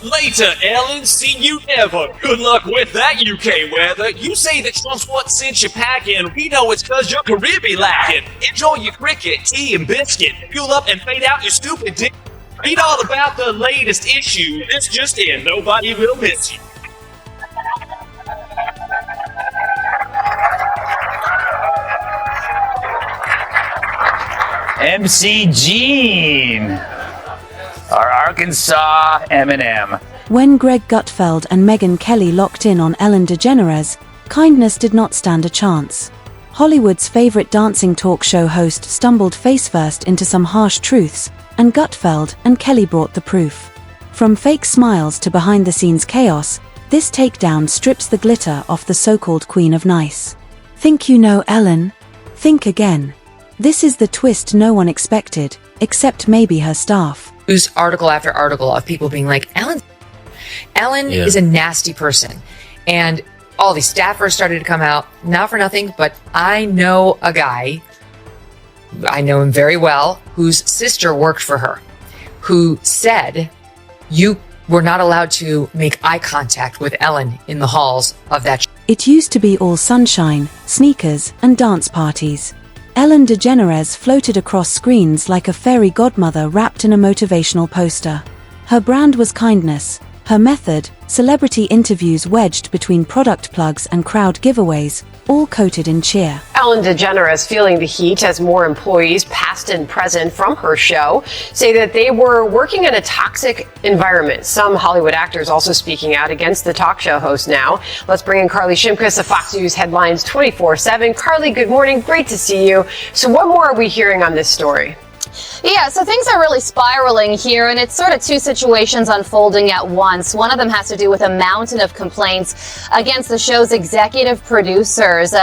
Later, Ellen. See you never. Good luck with that UK weather. You say that Trump's what sent you packing. We know it's cause your career be lacking. Enjoy your cricket, tea, and biscuit. Fuel up and fade out your stupid dick. Read all about the latest issue. This just in. Nobody will miss you. MC Gene, our Arkansas Eminem. When Greg Gutfeld and Megyn Kelly locked in on Ellen DeGeneres, kindness did not stand a chance. Hollywood's favorite dancing talk show host stumbled face-first into some harsh truths, and Gutfeld and Kelly brought the proof. From fake smiles to behind-the-scenes chaos, this takedown strips the glitter off the so-called Queen of Nice. Think you know Ellen? Think again. This is the twist no one expected, except maybe her staff. There's article after article of people being like, Ellen is a nasty person. And all these staffers started to come out, not for nothing, but I know a guy, I know him very well, whose sister worked for her, who said, you were not allowed to make eye contact with Ellen in the halls of that. It used to be all sunshine, sneakers, and dance parties. Ellen DeGeneres floated across screens like a fairy godmother wrapped in a motivational poster. Her brand was kindness. Her method, celebrity interviews wedged between product plugs and crowd giveaways, all coated in cheer. Ellen DeGeneres feeling the heat as more employees, past and present from her show, say that they were working in a toxic environment. Some Hollywood actors also speaking out against the talk show host now. Let's bring in Carly Shimkus of Fox News Headlines 24/7. Carly, good morning. Great to see you. So what more are we hearing on this story? Yeah, so things are really spiraling here, and it's sort of two situations unfolding at once. One of them has to do with a mountain of complaints against the show's executive producers.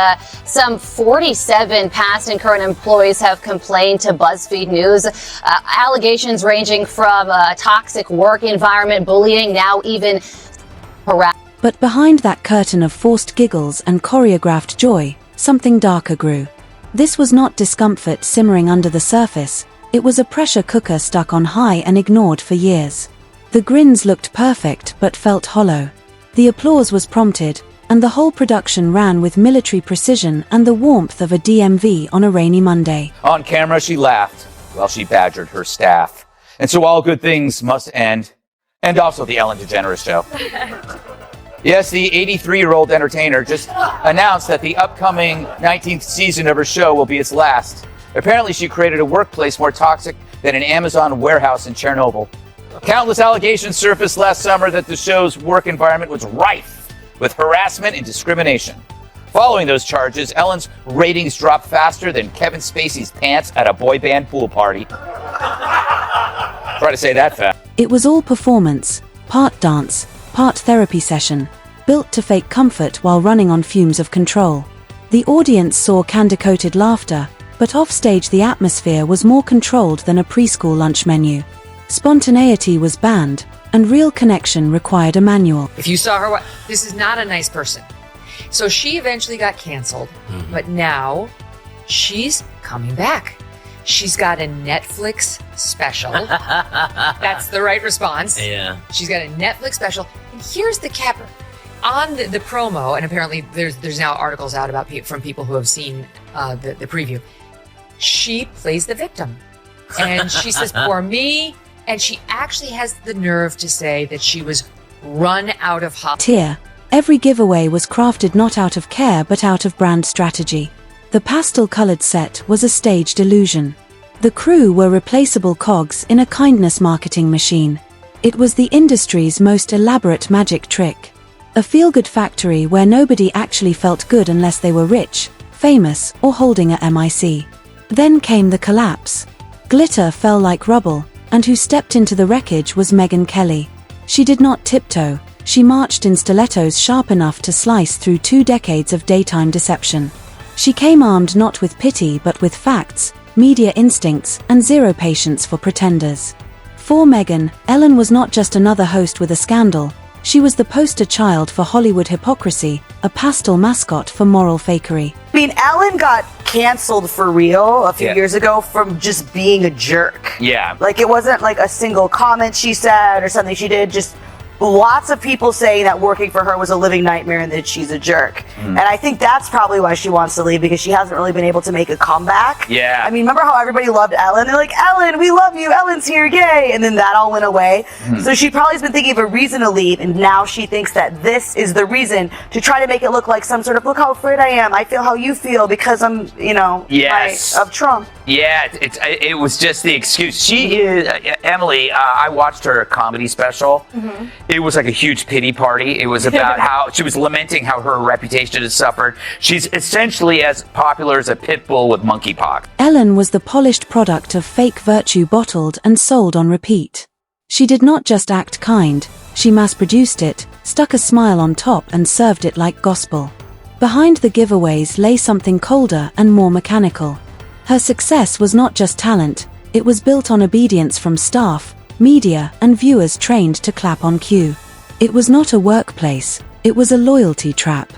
Some 47 past and current employees have complained to BuzzFeed News. Allegations ranging from a toxic work environment, bullying, now even harassment. But behind that curtain of forced giggles and choreographed joy, something darker grew. This was not discomfort simmering under the surface. It was a pressure cooker stuck on high and ignored for years. The grins looked perfect but felt hollow. The applause was prompted, and the whole production ran with military precision and the warmth of a DMV on a rainy Monday. On camera, she laughed while she badgered her staff. And so all good things must end. And also the Ellen DeGeneres show. Yes, the 83-year-old entertainer just announced that the upcoming 19th season of her show will be its last. Apparently, she created a workplace more toxic than an Amazon warehouse in Chernobyl. Countless allegations surfaced last summer that the show's work environment was rife with harassment and discrimination. Following those charges, Ellen's ratings dropped faster than Kevin Spacey's pants at a boy band pool party. Try to say that fast. It was all performance, part dance, part therapy session, built to fake comfort while running on fumes of control. The audience saw candy-coated laughter, but offstage the atmosphere was more controlled than a preschool lunch menu. Spontaneity was banned, and real connection required a manual. If you saw her, this is not a nice person. So she eventually got canceled, but now she's coming back. She's got a Netflix special. That's the right response. Yeah. She's got a Netflix special. And here's the capper. On the promo, and apparently there's now articles out about from people who have seen the preview. She plays the victim. And she says, poor me. And she actually has the nerve to say that she was run out of Tier. Every giveaway was crafted not out of care but out of brand strategy. The pastel-colored set was a staged illusion. The crew were replaceable cogs in a kindness marketing machine. It was the industry's most elaborate magic trick. A feel-good factory where nobody actually felt good unless they were rich, famous, or holding a MIC. Then came the collapse. Glitter fell like rubble, and who stepped into the wreckage was Megyn Kelly. She did not tiptoe. She marched in stilettos sharp enough to slice through 2 decades of daytime deception. She came armed not with pity but with facts, media instincts, and zero patience for pretenders. For Megyn, Ellen was not just another host with a scandal. She was the poster child for Hollywood hypocrisy, a pastel mascot for moral fakery. I mean, Ellen got canceled for real a few years ago from just being a jerk. Yeah. Like, it wasn't like a single comment she said or something she did, just lots of people saying that working for her was a living nightmare and that she's a jerk. And I think that's probably why she wants to leave, because she hasn't really been able to make a comeback. Yeah. I mean, remember how everybody loved Ellen? They're like, Ellen, we love you. Ellen's here, yay. And then that all went away. So she probably has been thinking of a reason to leave, and now she thinks that this is the reason to try to make it look like some sort of, look how afraid I am. I feel how you feel because I'm, Yes. of Trump. Yeah, it was just the excuse. She is, Emily, I watched her comedy special. It was like a huge pity party. It was about how she was lamenting how her reputation has suffered. She's essentially as popular as a pit bull with monkeypox. Ellen was the polished product of fake virtue bottled and sold on repeat. She did not just act kind, she mass-produced it, stuck a smile on top and served it like gospel. Behind the giveaways lay something colder and more mechanical. Her success was not just talent, it was built on obedience from staff, media, and viewers trained to clap on cue. It was not a workplace, it was a loyalty trap.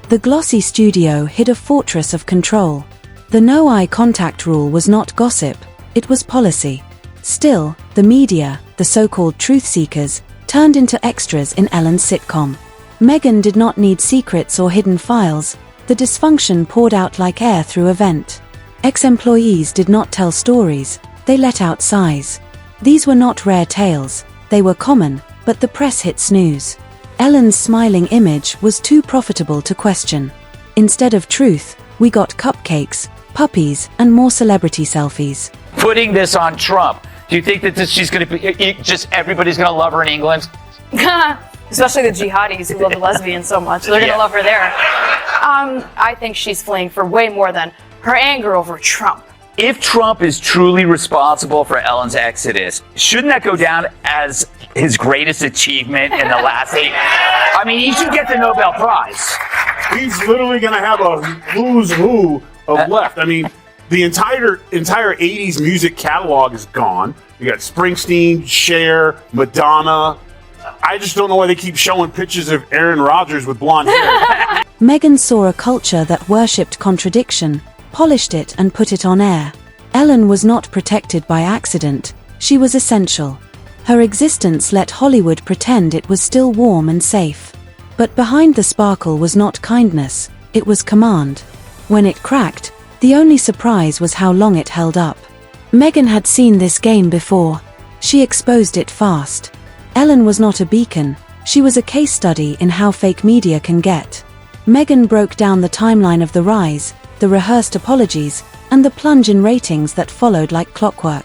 The glossy studio hid a fortress of control. The no eye contact rule was not gossip, it was policy. Still, the media, the so-called truth seekers, turned into extras in Ellen's sitcom. Megyn did not need secrets or hidden files, the dysfunction poured out like air through a vent. Ex-employees did not tell stories, they let out sighs. These were not rare tales, they were common, but the press hit snooze. Ellen's smiling image was too profitable to question. Instead of truth, we got cupcakes, puppies, and more celebrity selfies. Putting this on Trump, do you think that she's going to be, just everybody's going to love her in England? Especially the jihadis who love the lesbians so much. They're going to love her there. I think she's fleeing for way more than her anger over Trump. If Trump is truly responsible for Ellen's exodus, shouldn't that go down as his greatest achievement in the last 8? I mean, he should get the Nobel Prize. He's literally going to have a who's who of left. I mean, the entire 80s music catalog is gone. You got Springsteen, Cher, Madonna. I just don't know why they keep showing pictures of Aaron Rodgers with blonde hair. Megyn saw a culture that worshipped contradiction, polished it and put it on air. Ellen was not protected by accident, she was essential. Her existence let Hollywood pretend it was still warm and safe. But behind the sparkle was not kindness, it was command. When it cracked, the only surprise was how long it held up. Megyn had seen this game before. She exposed it fast. Ellen was not a beacon, she was a case study in how fake media can get. Megyn broke down the timeline of the rise, the rehearsed apologies, and the plunge in ratings that followed like clockwork.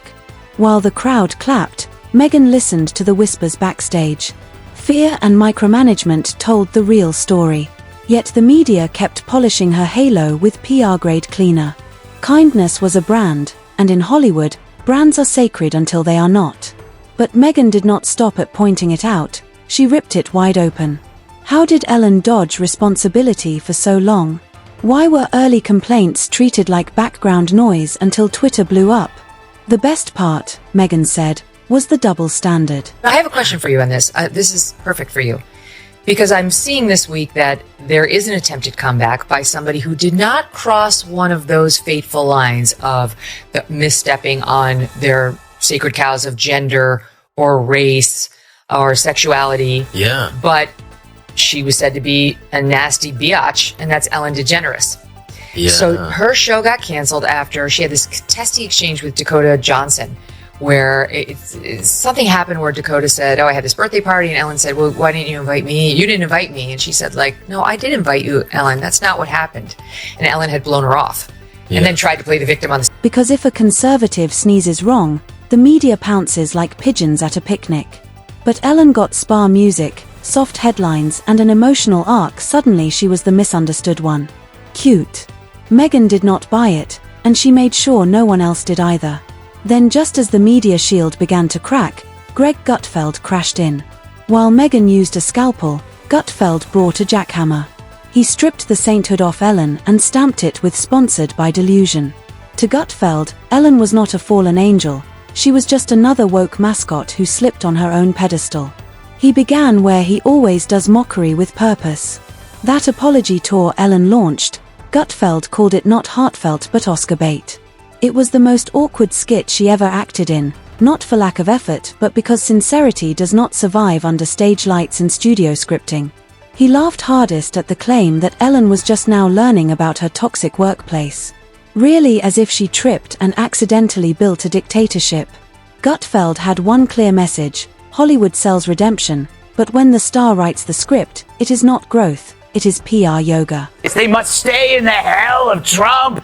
While the crowd clapped, Megyn listened to the whispers backstage. Fear and micromanagement told the real story. Yet the media kept polishing her halo with PR-grade cleaner. Kindness was a brand, and in Hollywood, brands are sacred until they are not. But Megyn did not stop at pointing it out, she ripped it wide open. How did Ellen dodge responsibility for so long? Why were early complaints treated like background noise until Twitter blew up? The best part, Megyn said, was the double standard. I have a question for you on this. This is perfect for you. Because I'm seeing this week that there is an attempted comeback by somebody who did not cross one of those fateful lines of the misstepping on their sacred cows of gender or race or sexuality. Yeah. But she was said to be a nasty biatch, and that's Ellen DeGeneres. Yeah. So her show got canceled after she had this testy exchange with Dakota Johnson, where something happened where Dakota said, oh, I had this birthday party, and Ellen said, well, why didn't you invite me? You didn't invite me. And she said, like, no, I did invite you, Ellen. That's not what happened. And Ellen had blown her off and then tried to play the victim on the... Because if a conservative sneezes wrong, the media pounces like pigeons at a picnic. But Ellen got spa music, soft headlines, and an emotional arc. Suddenly she was the misunderstood one. Cute. Megyn did not buy it, and she made sure no one else did either. Then just as the media shield began to crack, Greg Gutfeld crashed in. While Megyn used a scalpel, Gutfeld brought a jackhammer. He stripped the sainthood off Ellen and stamped it with "sponsored by delusion." To Gutfeld, Ellen was not a fallen angel, she was just another woke mascot who slipped on her own pedestal. He began where he always does, mockery with purpose. That apology tour Ellen launched, Gutfeld called it not heartfelt but Oscar bait. It was the most awkward skit she ever acted in, Not for lack of effort, but because sincerity does not survive under stage lights and studio scripting. He laughed hardest at the claim that Ellen was just now learning about her toxic workplace. Really, as if she tripped and accidentally built a dictatorship. Gutfeld had one clear message: Hollywood sells redemption, but when the star writes the script, it is not growth, it is PR yoga. They must stay in the hell of Trump.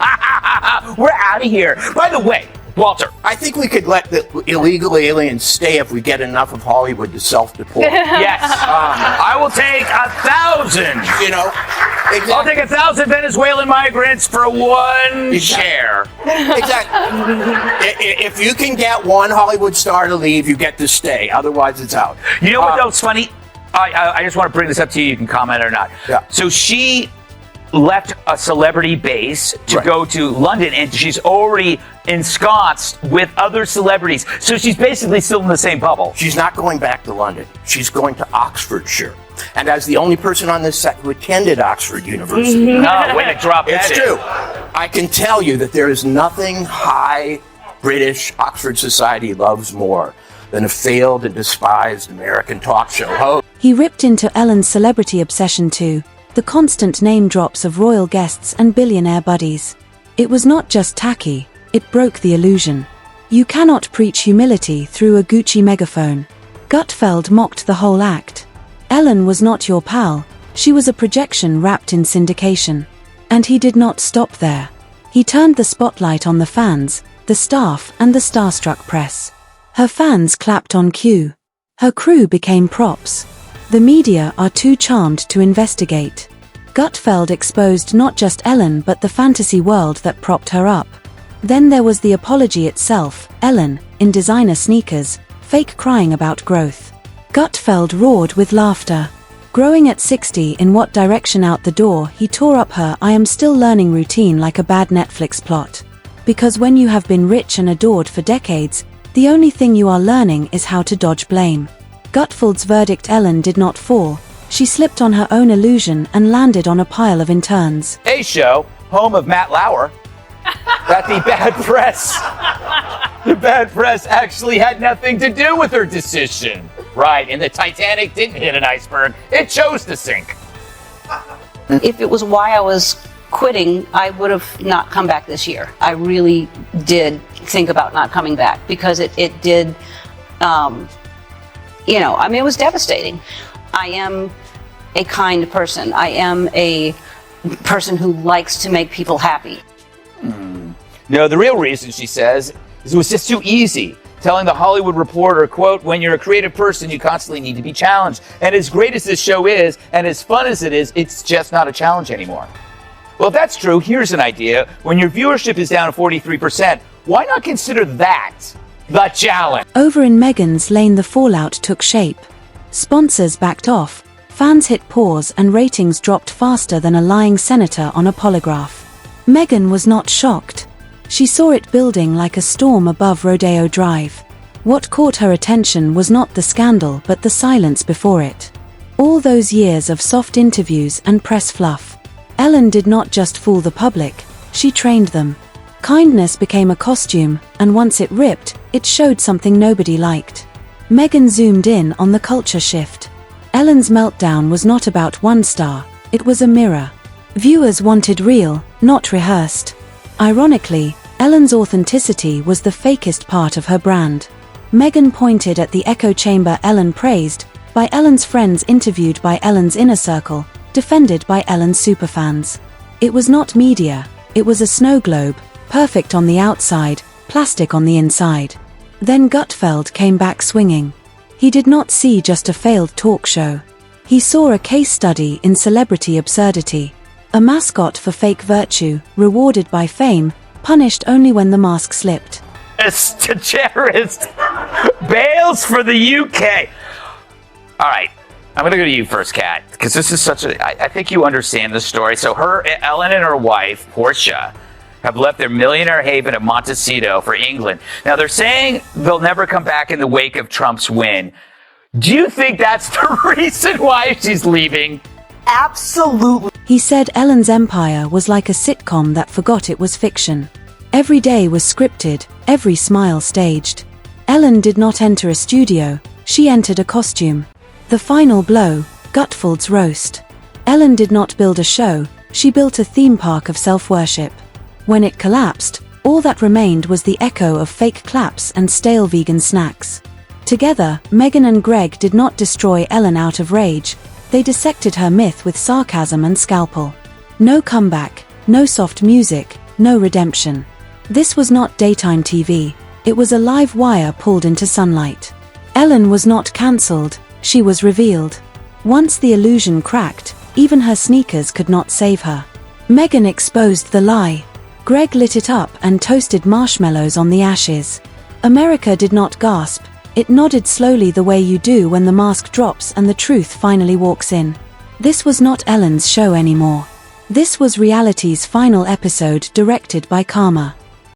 We're out of here. By the way, Walter, I think we could let the illegal aliens stay if we get enough of Hollywood to self-deport. yes, I will take 1,000. You know, I'll take 1,000 Venezuelan migrants for one share. Exactly. If you can get one Hollywood star to leave, you get to stay. Otherwise, it's out. You know what, though, it's funny? I just want to bring this up to you. You can comment or not. Yeah. So she left a celebrity base to go to London, and she's already ensconced with other celebrities. So she's basically still in the same bubble. She's not going back to London. She's going to Oxfordshire. And as the only person on this set who attended Oxford University. Oh, way to drop that. It's true. I can tell you that there is nothing high British Oxford society loves more than a failed and despised American talk show host. He ripped into Ellen's celebrity obsession too, the constant name drops of royal guests and billionaire buddies. It was not just tacky, it broke the illusion. You cannot preach humility through a Gucci megaphone. Gutfeld mocked the whole act. Ellen was not your pal, she was a projection wrapped in syndication. And he did not stop there. He turned the spotlight on the fans, the staff, and the starstruck press. Her fans clapped on cue. Her crew became props. The media are too charmed to investigate. Gutfeld exposed not just Ellen but the fantasy world that propped her up. Then there was the apology itself, Ellen, in designer sneakers, fake crying about growth. Gutfeld roared with laughter. Growing at 60, in what direction out the door, he tore up her "I am still learning" routine like a bad Netflix plot. Because when you have been rich and adored for decades, the only thing you are learning is how to dodge blame. Gutfeld's verdict: Ellen did not fall. She slipped on her own illusion and landed on a pile of interns. A show, home of Matt Lauer, that the bad press actually had nothing to do with her decision. Right, and the Titanic didn't hit an iceberg, it chose to sink. If it was why I was quitting, I would have not come back this year. I really did think about not coming back because it did, it was devastating. I am a kind person. I am a person who likes to make people happy. No, the real reason, she says, is it was just too easy. Telling the Hollywood Reporter, quote, "When you're a creative person, you constantly need to be challenged. And as great as this show is, and as fun as it is, it's just not a challenge anymore." Well, if that's true, here's an idea. When your viewership is down 43%, why not consider that the challenge? Over in Megyn's lane, the fallout took shape. Sponsors backed off, fans hit pause, and ratings dropped faster than a lying senator on a polygraph. Megyn was not shocked. She saw it building like a storm above Rodeo Drive. What caught her attention was not the scandal but the silence before it. All those years of soft interviews and press fluff. Ellen did not just fool the public, she trained them. Kindness became a costume, and once it ripped, it showed something nobody liked. Megyn zoomed in on the culture shift. Ellen's meltdown was not about one star, it was a mirror. Viewers wanted real, not rehearsed. Ironically, Ellen's authenticity was the fakest part of her brand. Megyn pointed at the echo chamber Ellen praised, by Ellen's friends interviewed by Ellen's inner circle, defended by Ellen's superfans. It was not media, it was a snow globe, perfect on the outside, plastic on the inside. Then Gutfeld came back swinging. He did not see just a failed talk show. He saw a case study in celebrity absurdity. A mascot for fake virtue, rewarded by fame, punished only when the mask slipped. DeGeneres bails for the UK. All right, I'm going to go to you first, Kat, because this is I think you understand the story. So Ellen and her wife, Portia, have left their millionaire haven of Montecito for England. Now, they're saying they'll never come back in the wake of Trump's win. Do you think that's the reason why she's leaving? Absolutely. He said Ellen's empire was like a sitcom that forgot it was fiction. Every day was scripted, every smile staged. Ellen did not enter a studio, she entered a costume. The final blow, Gutfeld's roast. Ellen did not build a show, she built a theme park of self-worship. When it collapsed, all that remained was the echo of fake claps and stale vegan snacks. Together, Megyn and Greg did not destroy Ellen out of rage, they dissected her myth with sarcasm and scalpel. No comeback, no soft music, no redemption. This was not daytime TV, it was a live wire pulled into sunlight. Ellen was not cancelled, she was revealed. Once the illusion cracked, even her sneakers could not save her. Megyn exposed the lie. Greg lit it up and toasted marshmallows on the ashes. America did not gasp, it nodded slowly the way you do when the mask drops and the truth finally walks in. This was not Ellen's show anymore. This was reality's final episode directed by Karma.